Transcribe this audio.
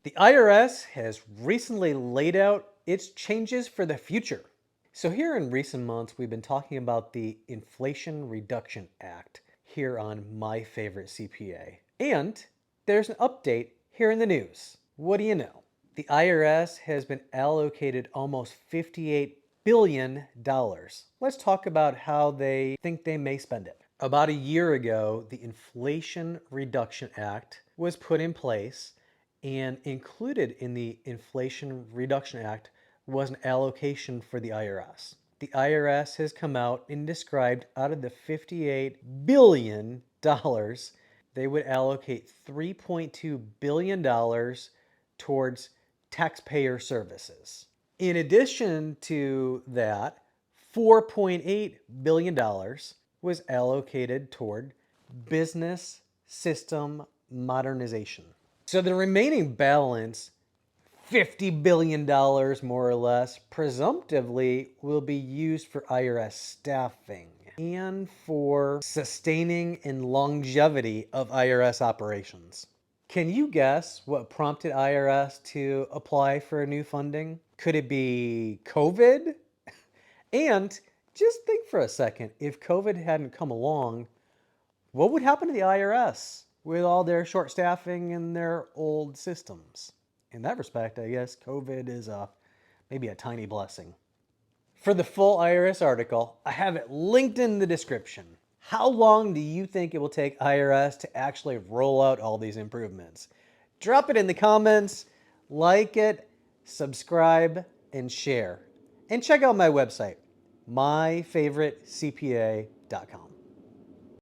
The IRS has recently laid out its changes for the future. So, here in recent months, we've been talking about the Inflation Reduction Act here on My Favorite CPA. And there's an update here in the news. What do you know? The IRS has been allocated almost $58 billion. Let's talk about how they think they may spend it. About a year ago, the Inflation Reduction Act was put in place, and included in the Inflation Reduction Act was an allocation for the IRS. The IRS has come out and described out of the $58 billion, they would allocate $3.2 billion towards taxpayer services. In addition to that, $4.8 billion was allocated toward business system modernization. So the remaining balance, $50 billion more or less, presumptively will be used for IRS staffing and for sustaining and longevity of IRS operations. Can you guess what prompted IRS to apply for new funding? Could it be COVID? And just think for a second, if COVID hadn't come along, what would happen to the IRS with all their short staffing and their old systems? In that respect, I guess COVID is maybe a tiny blessing. For the full IRS article, I have it linked in the description. How long do you think it will take IRS to actually roll out all these improvements? Drop it in the comments, like it, subscribe, and share. And check out my website, myfavoritecpa.com.